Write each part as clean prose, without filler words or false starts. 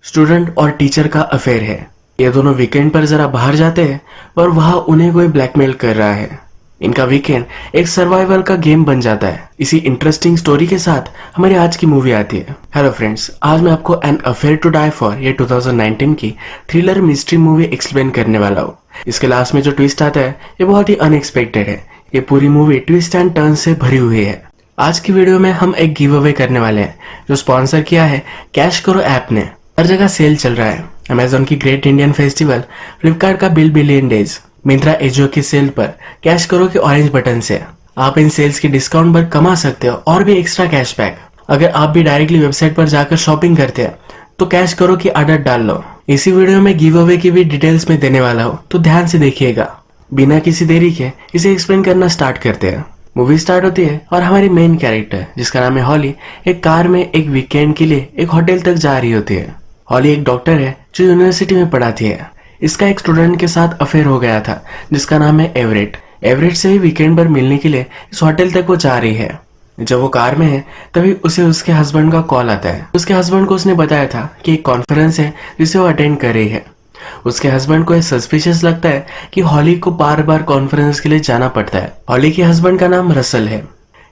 Student और teacher का affair है। ये दोनों वीकेंड पर जरा बाहर जाते हैं और वहां उन्हें कोई ब्लैकमेल कर रहा है। इनका वीकेंड एक सर्वाइवल का गेम बन जाता है। इसी इंटरेस्टिंग स्टोरी के साथ हमारी आज की मूवी आती है। हेलो फ्रेंड्स, आज मैं आपको an affair to die for ये 2019 की थ्रिलर मिस्ट्री मूवी एक्सप्लेन करने वाला हूँ। इसके लास्ट में जो ट्विस्ट आता है ये बहुत ही अनएक्सपेक्टेड है। ये पूरी मूवी ट्विस्ट एंड टर्न से भरी हुई है। आज की वीडियो में हम एक गिव अवे करने वाले हैं जो स्पॉन्सर किया है कैश करो ऐप ने। हर जगह सेल चल रहा है। अमेजोन की ग्रेट इंडियन फेस्टिवल, फ्लिपकार्ट का bill billion days, Myntra AJIO की सेल पर कैश करो के ऑरेंज बटन से आप इन सेल्स की डिस्काउंट पर कमा सकते हो और भी एक्स्ट्रा कैशबैक। अगर आप भी डायरेक्टली वेबसाइट पर जाकर शॉपिंग करते हैं तो कैश करो की आदत डाल लो। इसी वीडियो में गिव अवे की भी डिटेल्स में देने वाला हूँ, तो ध्यान से देखिएगा। बिना किसी देरी के इसे एक्सप्लेन करना स्टार्ट करते हैं। मूवी स्टार्ट होती है और हमारी मेन कैरेक्टर जिसका नाम है हॉली एक कार में एक वीकेंड के लिए एक होटल तक जा रही होती है। हॉली एक डॉक्टर है जो यूनिवर्सिटी में पढ़ाती है। इसका एक स्टूडेंट के साथ अफेयर हो गया था जिसका नाम है एवरेट। एवरेट से ही वीकेंड पर मिलने के लिए इस होटल तक वो जा रही है। जब वो कार में है तभी उसे उसके हस्बैंड का कॉल आता है। उसके हस्बैंड को उसने बताया था कि एक कॉन्फ्रेंस है जिसे वो अटेंड कर रही है। उसके हस्बैंड को सस्पिशियस लगता है कि हॉली को बार बार कॉन्फ्रेंस के लिए जाना पड़ता है। हॉली के हस्बैंड का नाम रसल है।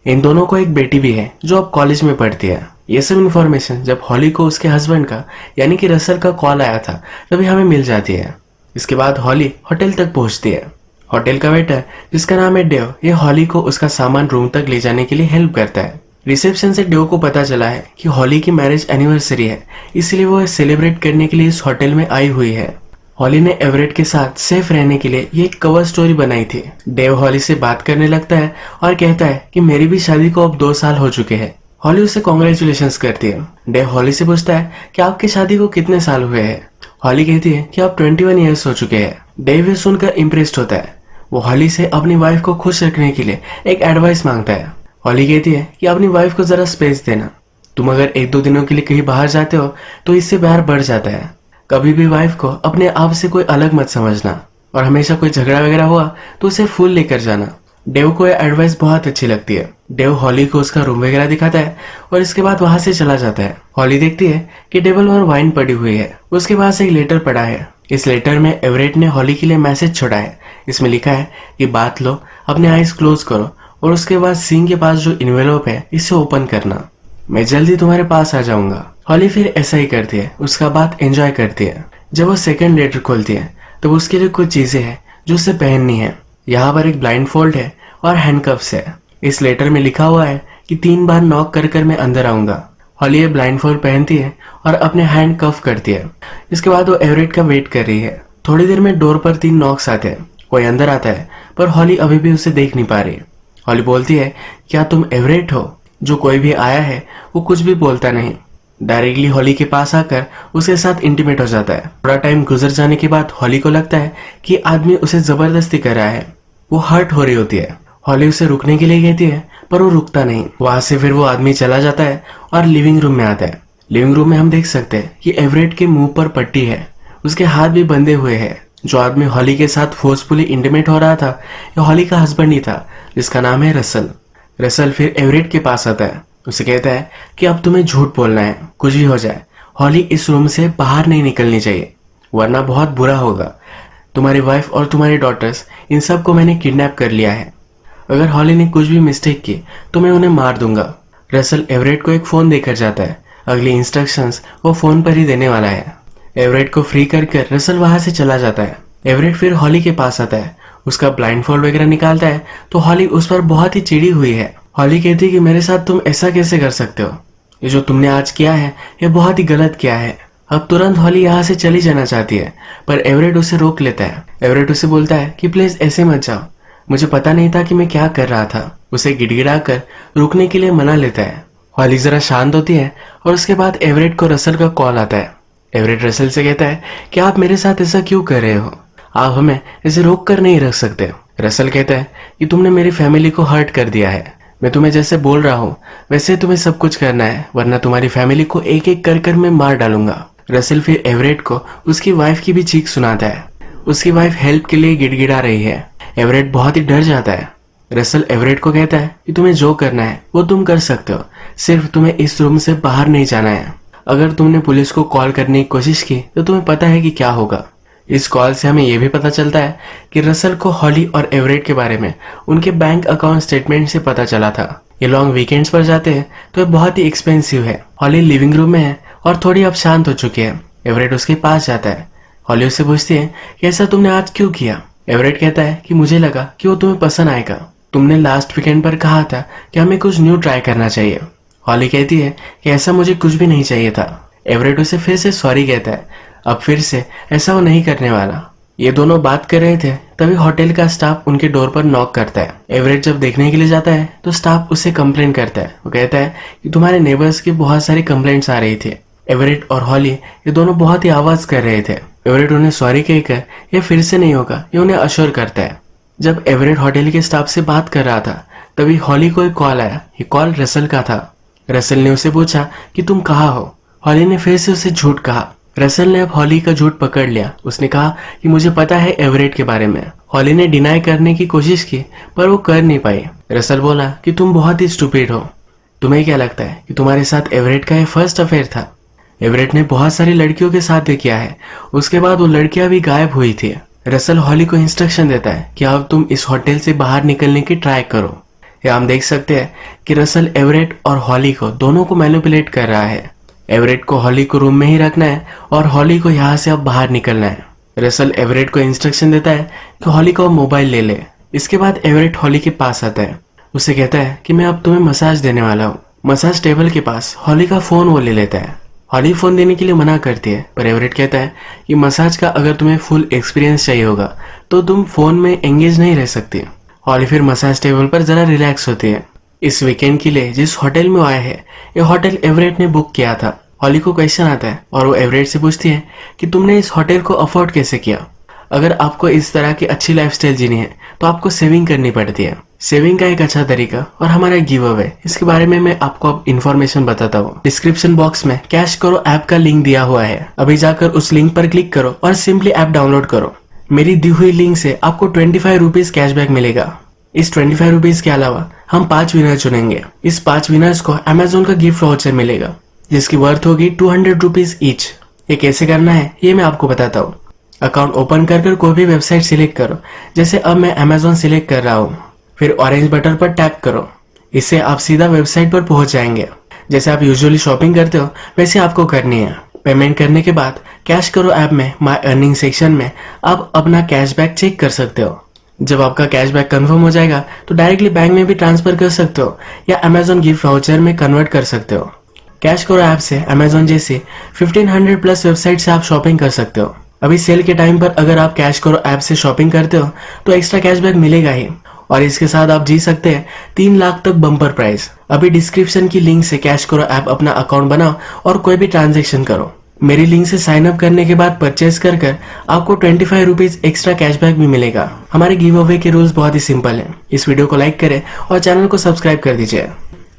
इन दोनों को एक बेटी भी है जो अब कॉलेज में पढ़ती है। ये सब इन्फॉर्मेशन जब हॉली को उसके हस्बैंड का यानी कि रसल का कॉल आया था तभी हमें मिल जाती है। इसके बाद हॉली होटल तक पहुंचती है। होटल का वेटर जिसका नाम है डेव, ये हॉली को उसका सामान रूम तक ले जाने के लिए हेल्प करता है। रिसेप्शन से डेव को पता चला है कि हॉली की मैरिज एनिवर्सरी है, इसलिए वो सेलिब्रेट करने के लिए इस होटल में आई हुई है। हॉली ने एवरेट के साथ सेफ रहने के लिए ये एक कवर स्टोरी बनाई थी। डेव हॉली से बात करने लगता है और कहता है कि मेरी भी शादी को अब 2 साल हो चुके हैं। हॉली उसे कॉन्ग्रेचुलेशंस करती है। डेव हॉली से पूछता है कि आपकी शादी को कितने साल हुए हैं। हॉली कहती है कि आप 21 ईयर्स हो चुके हैं। डेव ये सुनकर इम्प्रेस्ड होता है। वो हॉली से अपनी वाइफ को खुश रखने के लिए एक एडवाइस मांगता है। हॉली कहती है कि अपनी वाइफ को जरा स्पेस देना। तुम अगर 1-2 दिनों के लिए कहीं बाहर जाते हो तो इससे प्यार बढ़ जाता है। कभी भी वाइफ को अपने आप से कोई अलग मत समझना और हमेशा कोई झगड़ा वगैरह हुआ तो उसे फूल लेकर जाना। डेव को यह एडवाइस बहुत अच्छी लगती है। डेव हॉली को उसका रूम वगैरह दिखाता है और इसके बाद वहां से चला जाता है। हॉली देखती है कि टेबल पर वाइन पड़ी हुई है। उसके पास एक लेटर पड़ा है। इस लेटर में एवरेट ने हॉली के लिए मैसेज छोड़ा है। इसमें लिखा है कि बात लो, अपने आईज क्लोज करो और उसके बाद सीन के पास जो इन्वेलप है इसे ओपन करना। मैं जल्दी तुम्हारे पास आ जाऊंगा। हॉली फिर ऐसा ही करती है। उसका बात एंजॉय करती है। जब वो सेकंड लेटर खोलती है तो उसके लिए कुछ चीजें हैं जो उसे पहननी है। यहाँ पर एक ब्लाइंड फोल्ड है और हैंडकफ्स है। इस लेटर में लिखा हुआ है कि 3 बार नॉक कर कर मैं अंदर आऊंगा। हॉली ये ब्लाइंड फोल्ड पहनती है और अपने हैंड कफ करती है। इसके बाद वो एवरेट का वेट कर रही है। थोड़ी देर में डोर पर 3 नॉक्स आते हैं। कोई अंदर आता है पर हॉली अभी भी उसे देख नहीं पा रही। हॉली बोलती है, क्या तुम एवरेट हो? जो कोई भी आया है वो कुछ भी बोलता नहीं, डायरेक्टली हॉली के पास आकर उसके साथ इंटीमेट हो जाता है। थोड़ा टाइम गुजर जाने के बाद हॉली को लगता है कि आदमी उसे जबरदस्ती कर रहा है। वो हर्ट हो रही होती है। हॉली उसे रुकने के लिए कहती है पर वो रुकता नहीं। वहां से फिर वो आदमी चला जाता है और लिविंग रूम में आता है। लिविंग रूम में हम देख सकते हैं कि एवरेट के मुंह पर पट्टी है। उसके हाथ भी बंधे हुए हैं। जो आदमी हॉली के साथ फोर्सफुली इंटीमेट हो रहा था ये हॉली का हस्बैंड ही था जिसका नाम है रसल। रसल फिर एवरेट के पास आता है। उसे कहता है कि अब तुम्हें झूठ बोलना है, कुछ भी हो जाए। हॉली इस रूम से बाहर नहीं निकलनी चाहिए वरना बहुत बुरा होगा। तुम्हारी वाइफ और तुम्हारी डॉटर्स इन सब को मैंने किडनैप कर लिया है। अगर हॉली ने कुछ भी मिस्टेक की तो मैं उन्हें मार दूंगा। रसल एवरेट को एक फोन देकर जाता है। अगली इंस्ट्रक्शंस वो फोन पर ही देने वाला है। एवरेट को फ्री कर रसल वहां से चला जाता है। एवरेट फिर हॉली के पास आता है। उसका ब्लाइंड फोल्ड वगैरह निकालता है तो हॉली उस पर बहुत ही चिड़ी हुई है। हॉली कहती है कि मेरे साथ तुम ऐसा कैसे कर सकते हो? ये जो तुमने आज किया है ये बहुत ही गलत किया है। अब तुरंत हॉली यहाँ से चली जाना चाहती है पर एवरेट उसे रोक लेता है। एवरेट उसे बोलता है कि प्लीज ऐसे मत जाओ, मुझे पता नहीं था कि मैं क्या कर रहा था। उसे गिड़गिड़ा कर रुकने के लिए मना लेता है। हॉली जरा शांत होती है और उसके बाद एवरेट को रसल का कॉल आता है। एवरेट रसल से कहता है कि आप मेरे साथ ऐसा क्यों कर रहे हो? आप हमें ऐसे रोक कर नहीं रख सकते। रसल कहता है कि तुमने मेरी फैमिली को हर्ट कर दिया है। मैं तुम्हें जैसे बोल रहा हूँ वैसे तुम्हें सब कुछ करना है वरना तुम्हारी फैमिली को एक एक कर मैं मार डालूंगा। रसल फिर एवरेट को उसकी वाइफ की भी चीख सुनाता है। उसकी वाइफ हेल्प के लिए गिड़गिड़ा रही है। एवरेट बहुत ही डर जाता है। रसल एवरेट को कहता है कि तुम्हें जो करना है वो तुम कर सकते हो, सिर्फ तुम्हें इस रूम से बाहर नहीं जाना है। अगर तुमने पुलिस को कॉल करने की कोशिश की तो तुम्हें पता है कि क्या होगा। इस कॉल से हमें यह भी पता चलता है कि रसल को हॉली और एवरेट के बारे में उनके बैंक अकाउंट स्टेटमेंट से पता चला था। ये लॉन्ग वीकेंड्स पर जाते हैं तो ये बहुत ही एक्सपेंसिव है। हॉली लिविंग रूम में है और थोड़ी अब शांत हो चुकी है। एवरेट उसके पास जाता है। हॉली उससे पूछती है कि ऐसा तुमने आज क्यों किया। एवरेट कहता है कि मुझे लगा कि वो तुम्हें पसंद आएगा। तुमने लास्ट वीकेंड पर कहा था कि हमें कुछ न्यू ट्राई करना चाहिए। हॉली कहती है कि ऐसा मुझे कुछ भी नहीं चाहिए था। एवरेट उसे फिर से सॉरी कहता है। अब फिर से ऐसा वो नहीं करने वाला। ये दोनों बात कर रहे थे तभी होटल का स्टाफ उनके डोर पर नॉक करता है। एवरेट जब देखने के लिए जाता है तो स्टाफ उससे कंप्लेंट करता है। वो कहता है कि तुम्हारे नेबर्स की बहुत सारी कंप्लेंट्स आ रही थी। एवरेट और हॉली ये दोनों बहुत ही आवाज कर रहे थे। एवरेट उन्हें सॉरी कहकर ये फिर से नहीं होगा ये उन्हें अश्योर करता है। जब एवरेट होटल के स्टाफ से बात कर रहा था तभी हॉली को एक कॉल आया। ये कॉल रसल का था। रसल ने उसे पूछा कि तुम कहाँ हो। हॉली ने फिर से उसे झूठ कहा। रसल ने अब हॉली का झूठ पकड़ लिया। उसने कहा कि मुझे पता है एवरेट के बारे में। हॉली ने डिनाई करने की कोशिश की पर वो कर नहीं पाई। रसल बोला कि तुम बहुत ही स्टूपिड हो। तुम्हें क्या लगता है कि तुम्हारे साथ एवरेट का ये फर्स्ट अफेयर था? एवरेट ने बहुत सारी लड़कियों के साथ भी किया है। उसके बाद वो लड़कियां भी गायब हुई थी। रसल हॉली को इंस्ट्रक्शन देता है कि अब तुम इस होटल से बाहर निकलने की ट्राई करो। या हम देख सकते हैं कि रसल एवरेट और हॉली को दोनों को मैनिपुलेट कर रहा है। एवरेट को हॉली को रूम में ही रखना है और हॉली को यहाँ से अब बाहर निकलना है। रसल एवरेट को इंस्ट्रक्शन देता है कि हॉली को मोबाइल ले ले। इसके बाद एवरेट हॉली के पास आता है। उसे कहता है कि मैं अब तुम्हें मसाज देने वाला हूँ। मसाज टेबल के पास हॉली का फोन वो ले लेता है। हॉली फोन देने के लिए मना करती है पर एवरेट कहता है कि मसाज का अगर तुम्हें फुल एक्सपीरियंस चाहिए होगा तो तुम फोन में एंगेज नहीं रह सकती। हॉली फिर मसाज टेबल पर जरा रिलैक्स होती है। इस वीकेंड के लिए जिस होटल में आए हैं ये होटल एवरेट ने बुक किया था। हॉली को क्वेश्चन आता है और वो एवरेट से पूछती है कि तुमने इस होटल को अफोर्ड कैसे किया। अगर आपको इस तरह की अच्छी लाइफस्टाइल जीनी है तो आपको सेविंग करनी पड़ती है। सेविंग का एक अच्छा तरीका और हमारा गिव अवे इसके बारे में मैं आपको अब इन्फॉर्मेशन बताता हूँ। डिस्क्रिप्शन बॉक्स में कैश करो ऐप का लिंक दिया हुआ है। अभी जाकर उस लिंक पर क्लिक करो और सिंपली ऐप डाउनलोड करो। मेरी दी हुई लिंक से आपको 25 रुपीज कैशबैक मिलेगा। इस 25 रुपीज के अलावा हम 5 विनर चुनेंगे। इस 5 विनर्स को अमेजोन का गिफ्ट वाउचर मिलेगा जिसकी वर्थ होगी 200 रुपीज ईच। ये कैसे करना है ये मैं आपको बताता हूँ। अकाउंट ओपन कर कोई भी वेबसाइट सिलेक्ट करो। जैसे अब मैं अमेजोन सिलेक्ट कर रहा हूँ। फिर ऑरेंज बटन पर टैप करो। इससे आप सीधा वेबसाइट पर पहुंच जाएंगे। जैसे आप यूजुअली शॉपिंग करते हो वैसे आपको करनी है। पेमेंट करने के बाद कैश करो ऐप में माय अर्निंग सेक्शन में आप अपना कैशबैक चेक कर सकते हो। जब आपका कैशबैक कंफर्म हो जाएगा तो डायरेक्टली बैंक में भी ट्रांसफर कर सकते हो या अमेजोन गिफ्ट वाउचर में कन्वर्ट कर सकते हो। कैश करो ऐप से अमेजोन जैसे 1500 प्लस वेबसाइट से आप शॉपिंग कर सकते हो। अभी सेल के टाइम पर अगर आप कैश करो ऐप से शॉपिंग करते हो तो एक्स्ट्रा कैशबैक मिलेगा ही और इसके साथ आप जी सकते हैं 3 लाख तक बम्पर प्राइस। अभी डिस्क्रिप्शन की लिंक से कैश करो ऐप अपना अकाउंट बनाओ और कोई भी ट्रांजेक्शन करो। मेरी लिंक से साइन अप करने के बाद परचेज कर आपको 25 रुपीज एक्स्ट्रा कैशबैक भी मिलेगा। हमारे गिव अवे के रूल्स बहुत ही सिंपल है। इस वीडियो को लाइक करें और चैनल को सब्सक्राइब कर दीजिए।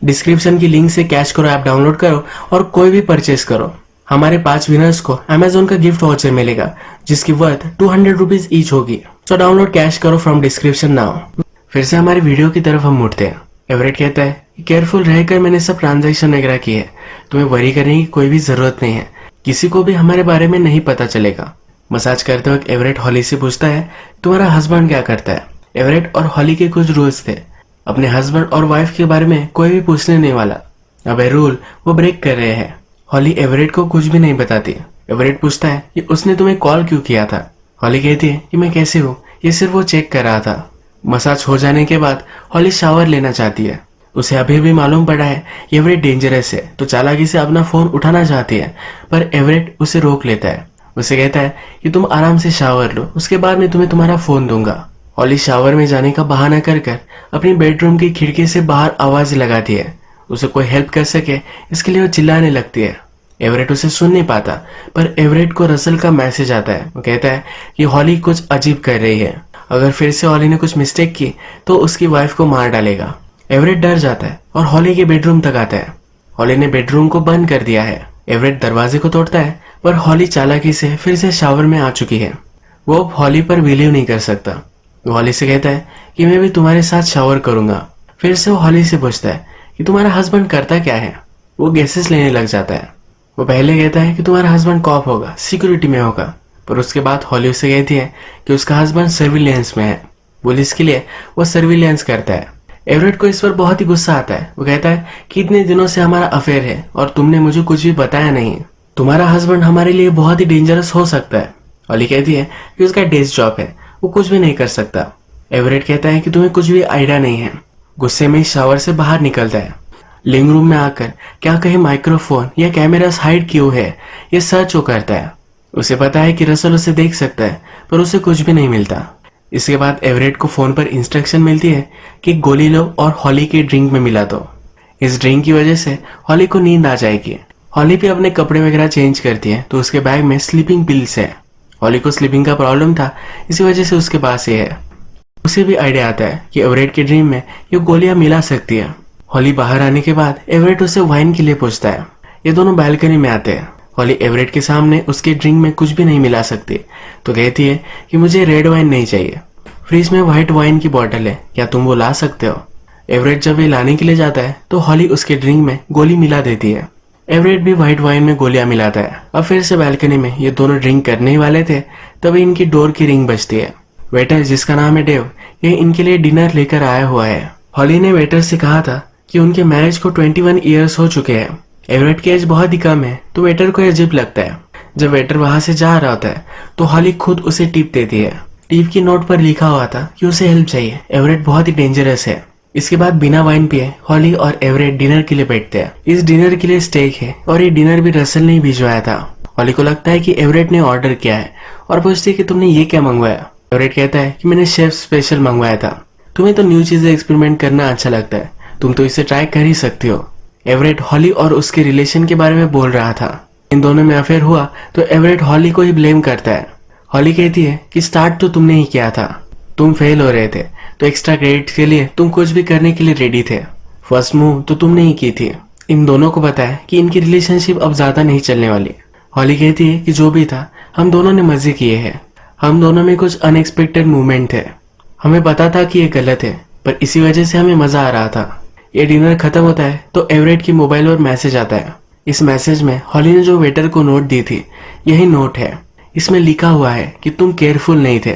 डिस्क्रिप्शन की लिंक से कैश करो ऐप डाउनलोड करो और कोई भी परचेज करो। हमारे 5 विनर्स को अमेजोन का गिफ्ट वाउचर मिलेगा जिसकी वर्थ 200 रुपीज ईच होगी। सो डाउनलोड कैश करो फ्रॉम डिस्क्रिप्शन नाउ। फिर से हमारी वीडियो की तरफ हम मुड़ते हैं। एवरेट कहता है केयरफुल रहकर मैंने सब ट्रांजैक्शन वगैरह की है। तुम्हें वरी करने की कोई भी जरूरत नहीं है। किसी को भी हमारे बारे में नहीं पता चलेगा। मसाज करते वक्त एवरेट हॉली से पूछता है तुम्हारा हस्बैंड क्या करता है। एवरेट और हॉली के कुछ रूल्स थे। अपने हस्बैंड और वाइफ के बारे में कोई भी पूछने नहीं वाला। अब ये रूल वो ब्रेक कर रहे हैं। हॉली एवरेट को कुछ भी नहीं बताती। एवरेट पूछता है कि उसने तुम्हें कॉल क्यों किया था। हॉली कहती है कि मैं कैसे हूँ ये सिर्फ वो चेक कर रहा था। मसाज हो जाने के बाद हॉली शावर लेना चाहती है। उसे अभी भी मालूम पड़ा है एवरेट डेंजरस है तो चालाकी से अपना फोन उठाना चाहती है पर एवरेट उसे रोक लेता है। उसे कहता है कि तुम आराम से शावर लो उसके बाद मैं तुम्हें तुम्हारा फोन दूंगा। हॉली शावर में जाने का बहाना कर अपनी बेडरूम की खिड़की से बाहर आवाज लगाती है। उसे कोई हेल्प कर सके इसके लिए वो चिल्लाने लगती है। एवरेट उसे सुन नहीं पाता पर एवरेट को रसल का मैसेज आता है। वो कहता है कि हॉली कुछ अजीब कर रही है। अगर फिर से हॉली ने कुछ मिस्टेक की तो उसकी वाइफ को मार डालेगा। एवरेट डर जाता है और हॉली के बेडरूम तक आता है। हॉली ने बेडरूम को बंद कर दिया है। एवरेट दरवाजे को तोड़ता है पर हॉली चालाकी से फिर से शावर में आ चुकी है। वो अब हॉली पर बिलीव नहीं कर सकता। वो हॉली से कहता है कि मैं भी तुम्हारे साथ शावर करूंगा। फिर से वो हॉली से पूछता है कि तुम्हारा हस्बैंड करता क्या है। वो गैसेस लेने लग जाता है। वो पहले कहता है कि तुम्हारा हस्बैंड कॉप होगा, सिक्योरिटी में होगा, पर उसके बाद हॉली उससे कहती है कि उसका हस्बैंड सर्विलेंस में है, पुलिस के लिए वो सर्विलेंस करता है। एवरेट को इस पर बहुत ही गुस्सा आता है। वो कहता है कि इतने दिनों से हमारा अफेयर है और तुमने मुझे कुछ भी बताया नहीं, तुम्हारा हस्बैंड हमारे लिए बहुत ही डेंजरस हो सकता है। हॉली कहती है कि उसका डेस्क जॉब है, वो कुछ भी नहीं कर सकता। एवरेट कहता है कि तुम्हें कुछ भी आइडिया नहीं है। गुस्से में शावर से बाहर निकलता है। लिविंग रूम में आकर क्या कहीं माइक्रोफोन या कैमरास हाइड क्यों है ये सर्च वो करता है। उसे पता है कि रसल उसे देख सकता है, पर उसे कुछ भी नहीं मिलता। इसके बाद एवरेट को फोन पर इंस्ट्रक्शन मिलती है कि गोली लो और हॉली के ड्रिंक में मिला दो। इस ड्रिंक की वजह से हॉली को नींद आ जाएगी। हॉली भी अपने कपड़े वगैरह चेंज करती है तो उसके बैग में स्लीपिंग पिल्स है। हॉली को स्लीपिंग का प्रॉब्लम था, इसी वजह से उसके पास ये है। उसे भी आइडिया आता है कि एवरेट के ड्रीम में ये गोलियां मिला सकती है। हॉली बाहर आने के बाद एवरेट उसे वाइन के लिए पूछता है। ये दोनों बालकनी में आते हैं। हॉली एवरेट के सामने उसके ड्रिंक में कुछ भी नहीं मिला सकती, तो कहती है कि मुझे रेड वाइन नहीं चाहिए, फ्रिज में व्हाइट वाइन की बॉटल है, क्या तुम वो ला सकते हो। एवरेट जब ये लाने के लिए जाता है तो हॉली उसके ड्रिंक में गोली मिला देती है। एवरेट भी व्हाइट वाइन में गोलियां मिलाता है। अब फिर से बालकनी में ये दोनों ड्रिंक करने ही वाले थे, तभी इनकी डोर की रिंग बजती है। वेटर, जिसका नाम है डेव, ये इनके लिए डिनर लेकर आया हुआ है। हॉली ने वेटर से कहा था कि उनके मैरिज को 21 ईयर्स हो चुके हैं। एवरेट की एज बहुत ही कम है, तो वेटर को अजीब लगता है। जब वेटर वहां से जा रहा होता है तो हॉली खुद उसे टिप देती है। टिप की नोट पर लिखा हुआ था कि उसे हेल्प चाहिए, एवरेट बहुत ही डेंजरस है। इसके बाद बिना वाइन पिए हॉली और एवरेट डिनर के लिए बैठते हैं। इस डिनर के लिए स्टेक है और ये डिनर भी रसल ने भिजवाया था। हॉली को लगता है कि एवरेट ने ऑर्डर किया है और पूछती है कि तुमने ये क्या मंगवाया। एवरेट कहता है कि मैंने शेफ स्पेशल मंगवाया था, तुम्हें तो न्यू चीजें एक्सपेरिमेंट करना अच्छा लगता है, तुम तो इसे ट्राई कर ही सकती हो। एवरेट हॉली और उसके रिलेशन के बारे में बोल रहा था। इन दोनों में अफेयर हुआ तो एवरेट हॉली को ही ब्लेम करता है। हॉली कहती है कि स्टार्ट तो तुमने ही किया था, तुम फेल हो रहे थे तो एक्स्ट्रा क्रेडिट के लिए तुम कुछ भी करने के लिए रेडी थे, फर्स्ट मूव तो तुमने ही की थी। इन दोनों को पता है कि इनकी रिलेशनशिप अब ज्यादा नहीं चलने वाली। हॉली कहती है कि जो भी था हम दोनों ने मजे किए हैं, हम दोनों में कुछ अनएक्सपेक्टेड मूवमेंट थे, हमें पता था कि ये गलत है पर इसी वजह से हमें मजा आ रहा था। ये डिनर खत्म होता है तो एवरेट की मोबाइल पर मैसेज आता है। इस मैसेज में हॉली ने जो वेटर को नोट दी थी यही नोट है। इसमें लिखा हुआ है कि तुम केयरफुल नहीं थे,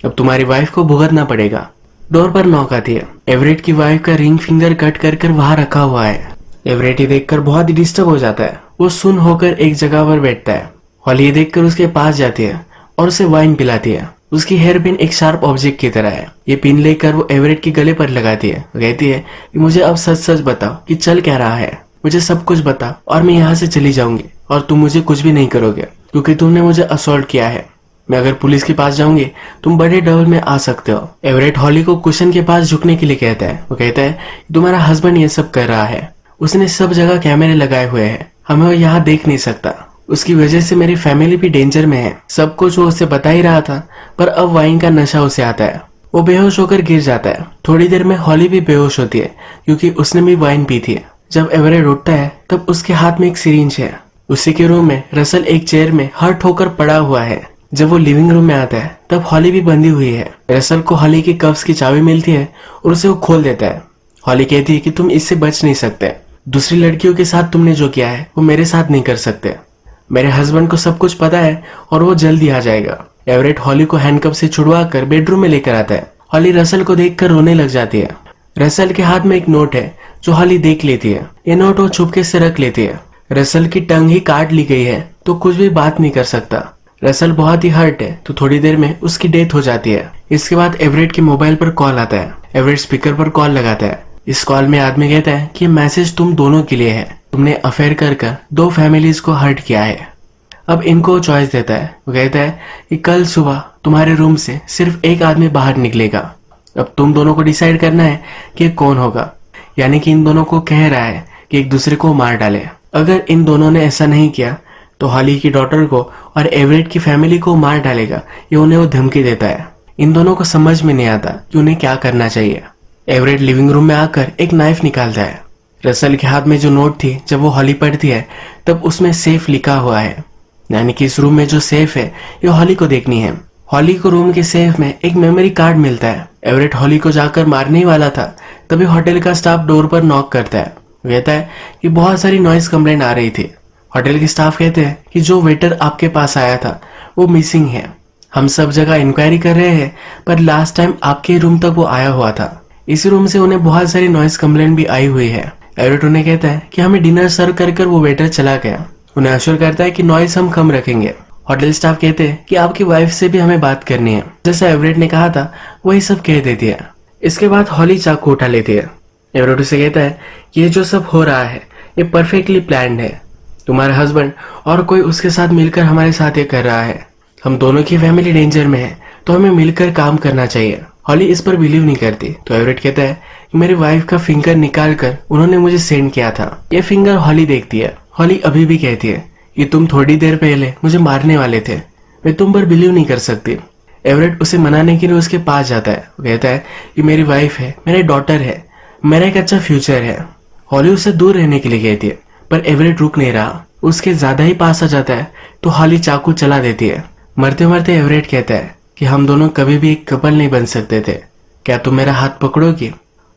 अब तुम्हारी वाइफ को भुगतना पड़ेगा। डोर पर नॉक आती है। एवरेट की वाइफ का रिंग फिंगर कट कर कर वहां रखा हुआ है। एवरेट ये देखकर बहुत ही डिस्टर्ब हो जाता है। वो सुन होकर एक जगह पर बैठता है। हॉली ये देखकर उसके पास जाती है और उसे वाइन पिलाती है। उसकी हेयर पिन एक शार्प ऑब्जेक्ट की तरह है। ये पिन लेकर वो एवरेट के गले पर लगाती है। वो कहती है कि मुझे अब सच सच बताओ कि चल क्या रहा है, मुझे सब कुछ बता और मैं यहाँ से चली जाऊंगी और तुम मुझे कुछ भी नहीं करोगे क्योंकि तुमने मुझे असॉल्ट किया है। मैं अगर पुलिस के पास जाऊंगी तुम बड़े डबल में आ सकते हो। एवरेट हॉली को कुशन के पास झुकने के लिए कहता है। वो कहता है तुम्हारा हस्बैंड ये सब कर रहा है, उसने सब जगह कैमरे लगाए हुए हैं, हमें वो यहाँ देख नहीं सकता, उसकी वजह से मेरी फैमिली भी डेंजर में है। सब कुछ वो उसे बता ही रहा था पर अब वाइन का नशा उसे आता है। वो बेहोश होकर गिर जाता है। थोड़ी देर में हॉली भी बेहोश होती है क्योंकि उसने भी वाइन पी थी। जब एवरेट उठता है तब उसके हाथ में एक सिरिंज है। उसी के रूम में रसल एक चेयर में हर्ट होकर पड़ा हुआ है। जब वो लिविंग रूम में आता है तब हॉली भी बंधी हुई है। रसल को हॉली की कफ्स की चाबी मिलती है और उसे वो खोल देता है। हॉली कहती है कि तुम इससे बच नहीं सकते, दूसरी लड़कियों के साथ तुमने जो किया है वो मेरे साथ नहीं कर सकते। मेरे हस्बैंड को सब कुछ पता है और वो जल्दी आ जाएगा। एवरेट हॉली को हैंडकफ से छुड़वा कर बेडरूम में लेकर आता है। हॉली रसल को देखकर रोने लग जाती है। रसल के हाथ में एक नोट है जो हॉली देख लेती है। ये नोट वो छुपके से रख लेती है। रसल की टंग ही काट ली गई है तो कुछ भी बात नहीं कर सकता। रसल बहुत ही हर्ट है तो थोड़ी देर में उसकी डेथ हो जाती है। इसके बाद एवरेट के मोबाइल पर कॉल आता है। एवरेट स्पीकर पर कॉल लगाता है। इस कॉल में आदमी कहता है कि मैसेज तुम दोनों के लिए है, तुमने अफेयर कर कर 2 फैमिलीज को हर्ट किया है। अब इनको चॉइस देता है। वो कहता है कि कल सुबह तुम्हारे रूम से सिर्फ एक आदमी बाहर निकलेगा। अब तुम दोनों को डिसाइड करना है कि कौन होगा। यानी कि इन दोनों को कह रहा है कि एक दूसरे को मार डाले। अगर इन दोनों ने ऐसा नहीं किया तो हॉली की डॉटर को और एवरेट की फैमिली को मार डालेगा। ये उन्हें वो धमकी देता है। इन दोनों को समझ में नहीं आता कि उन्हें क्या करना चाहिए। एवरेट लिविंग रूम में आकर एक नाइफ निकालता है। रसल के हाथ में जो नोट थी जब वो हॉली पढ़ती है तब उसमें सेफ लिखा हुआ है, यानी कि इस रूम में जो सेफ है ये हॉली को देखनी है। हॉली को रूम के सेफ में एक मेमोरी कार्ड मिलता है। एवरेट हॉली को जाकर मारने ही वाला था तभी होटल का स्टाफ डोर पर नॉक करता है। कहता है कि बहुत सारी नॉइस कंप्लेंट आ रही थी, होटल के स्टाफ कहते हैं कि जो वेटर आपके पास आया था वो मिसिंग है। हम सब जगह इंक्वायरी कर रहे हैं पर लास्ट टाइम आपके रूम तक वो आया हुआ था। इसी रूम से उन्हें बहुत सारी नॉइस कंप्लेंट भी आई हुई है। एवरेट उन्हें कहता है कि हमें डिनर सर्व कर वो वेटर चला गया। उन्हें अश्योर करता है कि नॉइस हम कम रखेंगे। होटल स्टाफ कहते हैं कि आपकी वाइफ से भी हमें बात करनी है। जैसा एवरेट ने कहा था वही सब कह देती है। इसके बाद हॉली चाकू उठा लेती है। एवरेट उसे कहता है कि ये जो सब हो रहा है ये परफेक्टली प्लान्ड है। तुम्हारे हस्बैंड और कोई उसके साथ मिलकर हमारे साथ ये कर रहा है। हम दोनों की फैमिली डेंजर में है तो हमें मिलकर काम करना चाहिए। हॉली इस पर बिलीव नहीं करती तो एवरेट कहता है कि मेरी वाइफ का फिंगर निकाल कर उन्होंने मुझे सेंड किया था। ये फिंगर हॉली देखती है। हॉली अभी भी कहती है कि तुम थोड़ी देर पहले मुझे मारने वाले थे, मैं तुम पर बिलीव नहीं कर सकती। एवरेट उसे मनाने के लिए उसके पास जाता है। वो कहता है कि मेरी वाइफ है, मेरी डॉटर है, मेरा एक अच्छा फ्यूचर है। हॉली उससे दूर रहने के लिए कहती है पर एवरेट रुक नहीं रहा। उसके ज्यादा ही पास आ जाता है तो हॉली चाकू चला देती है। मरते मरते एवरेट कहता है कि हम दोनों कभी भी एक कपल नहीं बन सकते थे, क्या तुम मेरा हाथ पकड़ोगी?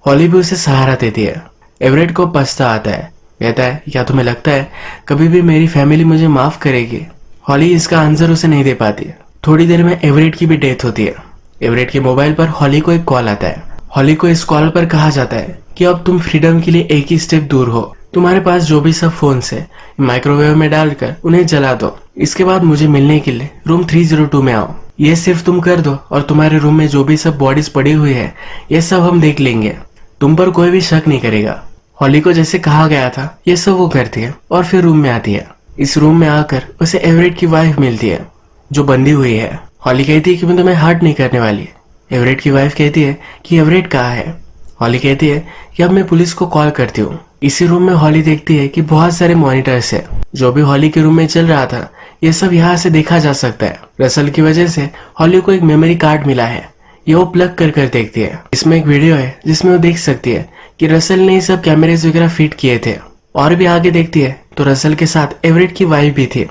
हॉली भी उसे सहारा देती है। एवरेट को पछता आता है। कहता है क्या तुम्हें लगता है कभी भी मेरी फैमिली मुझे माफ करेगी? हॉली इसका आंसर उसे नहीं दे पाती। थोड़ी देर में एवरेट की भी डेथ होती है। एवरेट के मोबाइल पर हॉली को एक कॉल आता है। हॉली को इस कॉल पर कहा जाता है कि अब तुम फ्रीडम के लिए एक ही स्टेप दूर हो। तुम्हारे पास जो भी सब फोन्स है माइक्रोवेव में डालकर उन्हें जला दो। इसके बाद मुझे मिलने के लिए रूम 302 में आओ। ये सिर्फ तुम कर दो और तुम्हारे रूम में जो भी सब बॉडीज पड़ी हुई है ये सब हम देख लेंगे। तुम पर कोई भी शक नहीं करेगा। हॉली को जैसे कहा गया था ये सब वो करती है और फिर रूम में आती है। इस रूम में आकर उसे एवरेट की वाइफ मिलती है जो बंधी हुई है। हॉली कहती है कि मैं तुम्हें हर्ट नहीं करने वाली। एवरेट की वाइफ कहती है कि एवरेट कहाँ है? हॉली कहती है कि अब मैं पुलिस को कॉल करती हूँ। इसी रूम में हॉली देखती है कि बहुत सारे मॉनिटर्स है। जो भी हॉली के रूम में चल रहा था ये सब यहाँ से देखा जा सकता है। रसल की वजह से हॉली को एक मेमोरी कार्ड मिला है। ये वो प्लग कर देखती है। इसमें एक वीडियो है जिसमें वो देख सकती है कि रसल ने ये सब कैमरेज वगैरह फिट किए थे। और भी आगे देखती है तो रसल के साथ एवरेट की वाइफ भी थी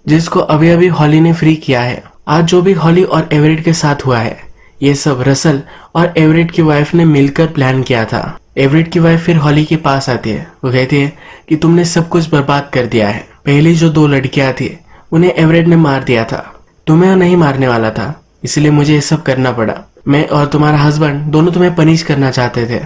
जिसको अभी अभी हॉली ने फ्री किया है। आज जो भी हॉली और एवरेट के साथ हुआ है ये सब रसल और एवरेट की वाइफ ने मिलकर प्लान किया था। एवरेट की वाइफ फिर हॉली के पास आती है। वो कहती है कि तुमने सब कुछ बर्बाद कर दिया है। पहली जो 2 लड़कियां थी उन्हें एवरेट ने मार दिया था। तुम्हें नहीं मारने वाला था इसलिए मुझे ये सब करना पड़ा। मैं और तुम्हारा हस्बैंड दोनों तुम्हें पनिश करना चाहते थे।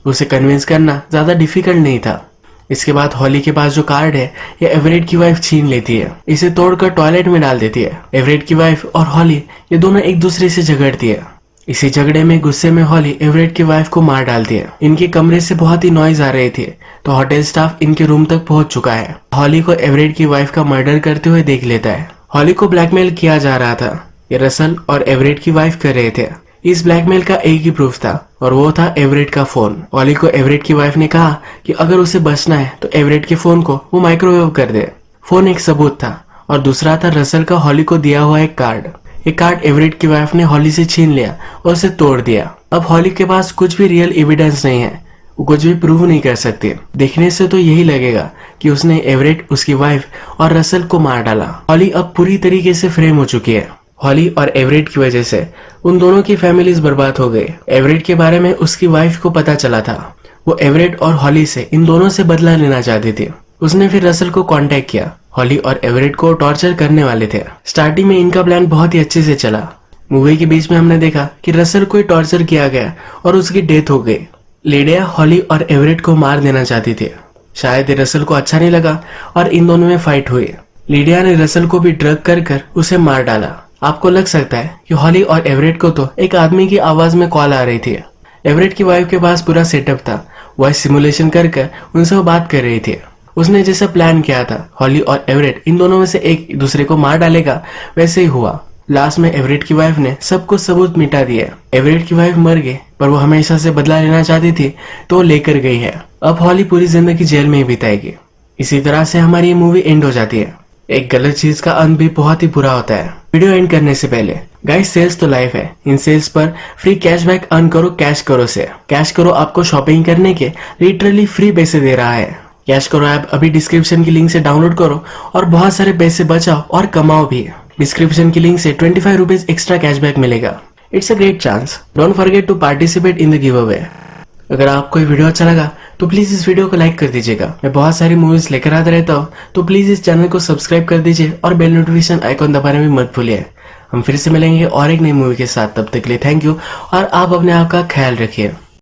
उसे कन्विंस करना ज्यादा डिफिकल्ट नहीं था। इसके बाद हॉली के पास जो कार्ड है ये एवरेट की वाइफ छीन लेती है। इसे तोड़कर टॉयलेट में डाल देती है। एवरेट की वाइफ और हॉली ये दोनों एक दूसरे से झगड़ती है। इसी झगड़े में गुस्से में हॉली एवरेट की वाइफ को मार डालती है। इनके कमरे से बहुत ही नॉइज आ रही थी तो होटल स्टाफ इनके रूम तक पहुंच चुका है। हॉली को एवरेट की वाइफ का मर्डर करते हुए देख लेता है। हॉली को ब्लैकमेल किया जा रहा था। ये रसल और एवरेट की वाइफ कर रहे थे। इस ब्लैकमेल का एक ही प्रूफ था और वो था एवरेट का फोन। हॉली को एवरेट की वाइफ ने कहा कि अगर उसे बचना है तो एवरेट के फोन को वो माइक्रोवेव कर दे। फोन एक सबूत था और दूसरा था रसल का हॉली को दिया हुआ एक कार्ड। ये कार्ड एवरेट की वाइफ ने हॉली से छीन लिया और उसे तोड़ दिया। अब हॉली के पास कुछ भी रियल एविडेंस नहीं है। वो कुछ भी प्रूव नहीं कर सकती। देखने से तो यही लगेगा कि उसने एवरेट, उसकी वाइफ और रसल को मार डाला। हॉली अब पूरी तरीके से फ्रेम हो चुकी है। हॉली और एवरेट की वजह से उन दोनों की फैमिलीज बर्बाद हो गई। एवरेट के बारे में उसकी वाइफ को पता चला था। वो एवरेट और हॉली से इन दोनों से बदला लेना चाहती थी। उसने फिर रसल को कांटेक्ट किया। हॉली और एवरेट को टॉर्चर करने वाले थे। स्टार्टिंग में इनका प्लान बहुत ही अच्छे से चला। मूवी के बीच में हमने देखा कि रसल को टॉर्चर किया गया और उसकी डेथ हो गई। लिडिया हॉली और एवरेट को मार देना चाहती थी। शायद रसल को अच्छा नहीं लगा और इन दोनों में फाइट हुई। लिडिया ने रसल को भी ड्रग कर उसे मार डाला। आपको लग सकता है कि हॉली और एवरेट को तो एक आदमी की आवाज में कॉल आ रही थी। एवरेट की वाइफ के पास पूरा सेटअप था। वह सिमुलेशन कर उनसे वो बात कर रही थी। उसने जैसा प्लान किया था हॉली और एवरेट इन दोनों में से एक दूसरे को मार डालेगा वैसे ही हुआ। लास्ट में एवरेट की वाइफ ने सब कुछ सबूत मिटा दिया। एवरेट की वाइफ मर गई पर वो हमेशा से बदला लेना चाहती थी तो वो लेकर गई है। अब हॉली पूरी जिंदगी जेल में ही बिताएगी। इसी तरह से हमारी ये मूवी एंड हो जाती है। एक गलत चीज का अंत भी बहुत ही बुरा होता है। वीडियो एंड करने से पहले गाइस, सेल्स तो लाइफ है। इन सेल्स पर फ्री कैशबैक अर्न करो कैश करो से। कैश करो आपको शॉपिंग करने के लिटरली फ्री पैसे दे रहा है। कैश करो ऐप अभी डिस्क्रिप्शन की लिंक से डाउनलोड करो और बहुत सारे पैसे बचाओ और कमाओ भी। डिस्क्रिप्शन की लिंक से 25 रुपीज एक्स्ट्रा कैशबैक मिलेगा। It's a great chance. Don't forget to participate in the giveaway. अगर आपको ये वीडियो अच्छा लगा तो प्लीज इस वीडियो को लाइक कर दीजिएगा। मैं बहुत सारी मूवीज लेकर आता रहता हूँ, तो प्लीज इस चैनल को सब्सक्राइब कर दीजिए और बेल नोटिफिकेशन आइकॉन दबाने में मत भूलिए। हम फिर से मिलेंगे और एक नई मूवी के साथ, तब तक के लिए थैंक यू और आप अपने आप का ख्याल रखिए।